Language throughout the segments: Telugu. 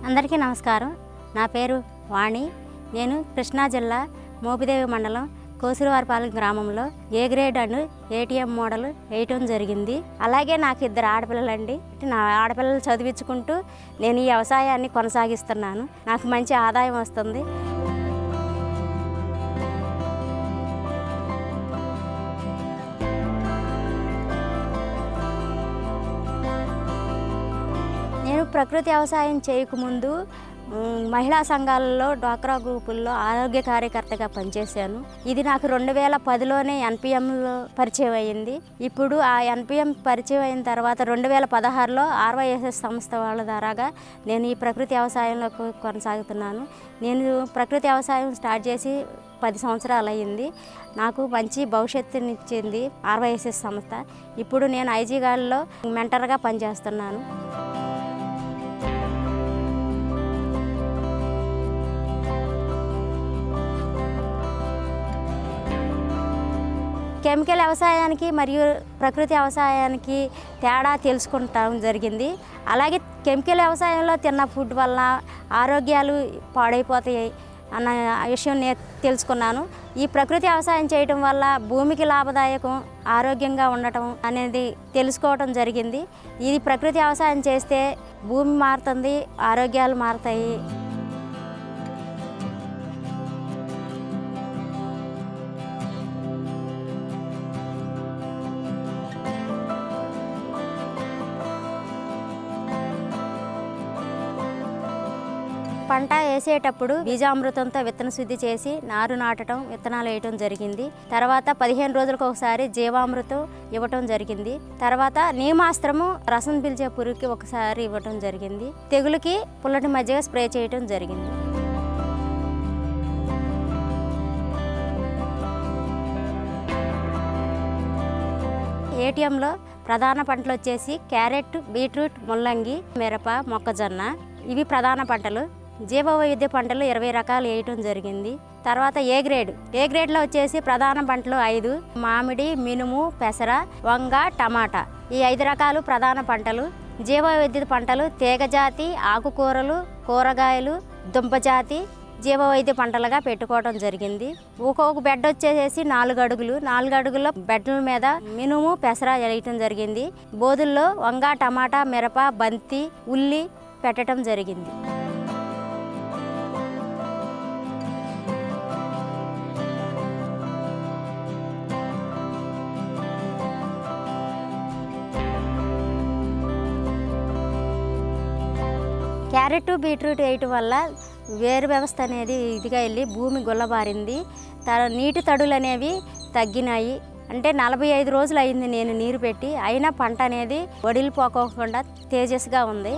అందరికీ నమస్కారం. నా పేరు వాణి. నేను కృష్ణా జిల్లా మోపిదేవి మండలం కోసిరివారిపాలెం గ్రామంలో A grade and ATM model వేయటం జరిగింది. అలాగే నాకు 2 ఆడపిల్లలండి. నా ఆడపిల్లలు చదివించుకుంటూ నేను ఈ వ్యవసాయాన్ని కొనసాగిస్తున్నాను. నాకు మంచి ఆదాయం వస్తుంది. నేను ప్రకృతి వ్యవసాయం చేయకముందు మహిళా సంఘాలలో డ్వాక్రా గ్రూపుల్లో ఆరోగ్య కార్యకర్తగా పనిచేశాను. ఇది నాకు 2010లోనే ఎన్పిఎంలో పరిచయం అయ్యింది. ఇప్పుడు ఆ ఎన్పిఎం పరిచయం అయిన తర్వాత 2016లో ఆర్వైఎస్ఎస్ సంస్థ వాళ్ళ ద్వారాగా నేను ఈ ప్రకృతి వ్యవసాయంలో కొనసాగుతున్నాను. నేను ప్రకృతి వ్యవసాయం స్టార్ట్ చేసి 10 సంవత్సరాలు అయ్యింది. నాకు మంచి భవిష్యత్తునిచ్చింది ఆర్వైఎస్ఎస్ సంస్థ. ఇప్పుడు నేను ఐజీగాడ్లో మెంటర్గా పనిచేస్తున్నాను. కెమికల్ వ్యవసాయానికి మరియు ప్రకృతి వ్యవసాయానికి తేడా తెలుసుకుంటాం జరిగింది. అలాగే కెమికల్ వ్యవసాయంలో తిన్న ఫుడ్ వల్ల ఆరోగ్యాలు పాడైపోతాయి అన్న విషయం నేను తెలుసుకున్నాను. ఈ ప్రకృతి వ్యవసాయం చేయటం వల్ల భూమికి లాభదాయకం, ఆరోగ్యంగా ఉండటం అనేది తెలుసుకోవటం జరిగింది. ఇది ప్రకృతి వ్యవసాయం చేస్తే భూమి మారుతుంది, ఆరోగ్యాలు మారుతాయి. పంట వేసేటప్పుడు బీజామృతంతో విత్తన శుద్ధి చేసి నారు నాటడం, విత్తనాలు వేయటం జరిగింది. తర్వాత 15 రోజులకు ఒకసారి జీవామృతం ఇవ్వటం జరిగింది. తర్వాత నీమాస్త్రము రసం పీల్చే పురుగుకి ఒకసారి ఇవ్వటం జరిగింది. తెగులుకి పుల్లటి మజ్జిగ స్ప్రే చేయటం జరిగింది. ఏటీఎంలో ప్రధాన పంటలు వచ్చేసి క్యారెట్, బీట్రూట్, ముల్లంగి, మిరప, మొక్కజొన్న. ఇవి ప్రధాన పంటలు. జీవ వైవిధ్య పంటలు 20 రకాలు వేయటం జరిగింది. తర్వాత ఏ గ్రేడ్లో వచ్చేసి ప్రధాన పంటలు 5: మామిడి, మినుము, పెసర, వంగ, టమాటా. ఈ 5 రకాలు ప్రధాన పంటలు. జీవ వైవిధ్య పంటలు తీగజాతి, ఆకుకూరలు, కూరగాయలు, దుంపజాతి జీవ వైద్య పంటలుగా పెట్టుకోవడం జరిగింది. ఒక్కొక్క బెడ్ వచ్చేసి 4 అడుగులు. 4 అడుగుల్లో బెడ్ల మీద మినుము, పెసర వేయటం జరిగింది. బోధుల్లో వంగ, టమాటా, మిరప, బంతి, ఉల్లి పెట్టడం జరిగింది. క్యారెట్, బీట్రూట్ వేయటం వల్ల వేరు వ్యవస్థ అనేది ఇదిగా వెళ్ళి భూమి గుల్లబారింది. నీటి తడులు అనేవి తగ్గినాయి. అంటే 45 రోజులు అయింది నేను నీరు పెట్టి, అయినా పంట అనేది వడిలిపోకోకుండా తేజస్గా ఉంది.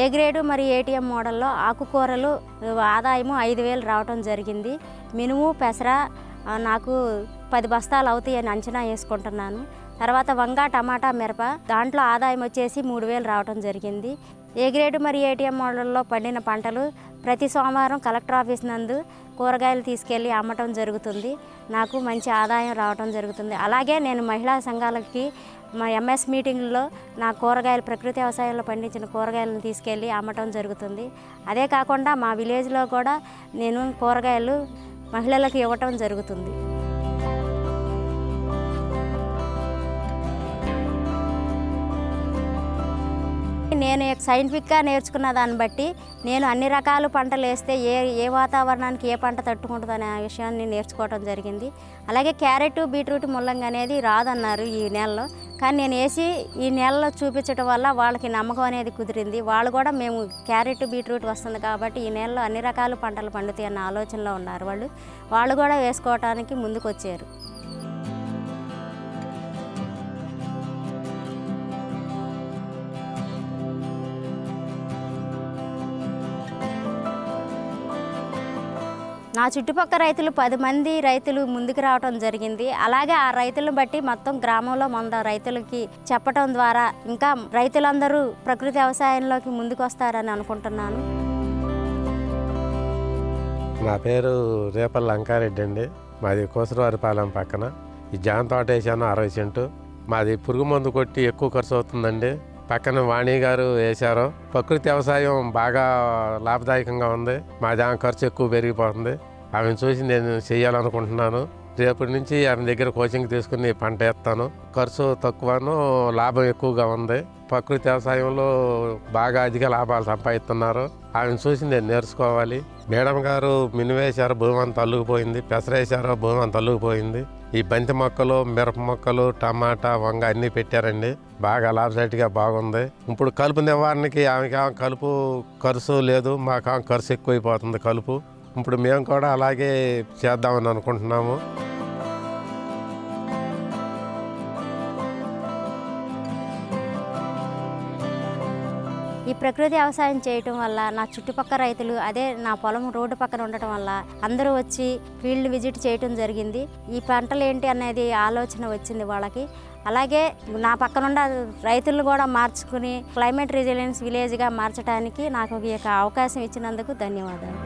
ఏ గ్రేడు మరియు ఏటీఎం మోడల్లో ఆకుకూరలు ఆదాయము 5,000 రావటం జరిగింది. మినుము, పెసర నాకు 10 బస్తాలు అవుతాయని అంచనా వేసుకుంటున్నాను. తర్వాత వంగ, టమాటా, మిరప దాంట్లో ఆదాయం వచ్చేసి 3,000 రావటం జరిగింది. ఏ గ్రేడు మరియు ఏటీఎం మోడల్లో పండిన పంటలు ప్రతి సోమవారం కలెక్టర్ ఆఫీస్ నందు కూరగాయలు తీసుకెళ్ళి అమ్మటం జరుగుతుంది. నాకు మంచి ఆదాయం రావటం జరుగుతుంది. అలాగే నేను మహిళా సంఘాలకి మా ఎంఎస్ మీటింగ్లో నా కూరగాయలు ప్రకృతి వ్యవసాయంలో పండించిన కూరగాయలను తీసుకెళ్ళి అమ్మటం జరుగుతుంది. అదే కాకుండా మా విలేజ్లో కూడా నేను కూరగాయలు మహిళలకు ఇవ్వటం జరుగుతుంది. నేను సైంటిఫిక్గా నేర్చుకున్న దాన్ని బట్టి నేను అన్ని రకాల పంటలు వేస్తే ఏ వాతావరణానికి ఏ పంట తట్టుకుంటుంది అనే విషయాన్ని నేర్చుకోవడం జరిగింది. అలాగే క్యారెట్, బీట్రూట్, ముల్లంగి అనేది రాదన్నారు ఈ నెలలో. కానీ నేను వేసి ఈ నెలలో చూపించడం వల్ల వాళ్ళకి నమ్మకం అనేది కుదిరింది. వాళ్ళు కూడా మేము క్యారెట్, బీట్రూట్ వస్తుంది కాబట్టి ఈ నెలలో అన్ని రకాల పంటలు పండుతాయి అన్న ఆలోచనలో ఉన్నారు. వాళ్ళు కూడా వేసుకోవడానికి ముందుకు వచ్చారు. నా చుట్టుపక్కల రైతులు 10 మంది రైతులు ముందుకు రావడం జరిగింది. అలాగే ఆ రైతులను బట్టి మొత్తం గ్రామంలో 100 రైతులకి చెప్పడం ద్వారా ఇంకా రైతులందరూ ప్రకృతి వ్యవసాయంలోకి ముందుకు వస్తారని అనుకుంటున్నాను. నా పేరు రేపల్లి లంకారెడ్డి అండి. మాది కోసరవారిపాలెం పక్కన. ఈ జామ తోట వేసాను 60 సెంటు. మాది పురుగు మందు కొట్టి ఎక్కువ ఖర్చు అవుతుందండి. పక్కన వాణి గారు వేశారు. ప్రకృతి వ్యవసాయం బాగా లాభదాయకంగా ఉంది. మా దాని ఖర్చు ఎక్కువ పెరిగిపోతుంది. ఆమెను చూసి నేను చేయాలనుకుంటున్నాను. రేపటి నుంచి ఆమె దగ్గర కోచింగ్ తీసుకుని పంట వేస్తాను. ఖర్చు తక్కువను, లాభం ఎక్కువగా ఉంది. ప్రకృతి వ్యవసాయంలో బాగా అధిక లాభాలు సంపాదిస్తున్నారు. ఆమెను చూసి నేను నేర్చుకోవాలి. మేడం గారు మినువేశారు, భూమి అంతా అల్లుకుపోయింది. పెసరేశారు, భూమి అంతా అల్లుకుపోయింది. ఈ బంతి మొక్కలు, మిరప మొక్కలు, టమాటా, వంగ అన్నీ పెట్టారండి. బాగా లాభసాటిగా బాగుంది. ఇప్పుడు కలుపు నివారణకి ఆమెకి కలుపు ఖర్చు లేదు, మాకు ఖర్చు ఎక్కువైపోతుంది కలుపు. ఇప్పుడు మేము కూడా అలాగే చేద్దామని అనుకుంటున్నాము. ఈ ప్రకృతి వ్యవసాయం చేయటం వల్ల నా చుట్టుపక్కల రైతులు, అదే నా పొలం రోడ్డు పక్కన ఉండటం వల్ల అందరూ వచ్చి ఫీల్డ్ విజిట్ చేయటం జరిగింది. ఈ పంటలు ఏంటి అనేది ఆలోచన వచ్చింది వాళ్ళకి. అలాగే నా పక్కనున్న రైతులను కూడా మార్చుకుని క్లైమేట్ రెసిలియన్స్ విలేజ్గా మార్చడానికి నాకు ఈ యొక్క అవకాశం ఇచ్చినందుకు ధన్యవాదాలు.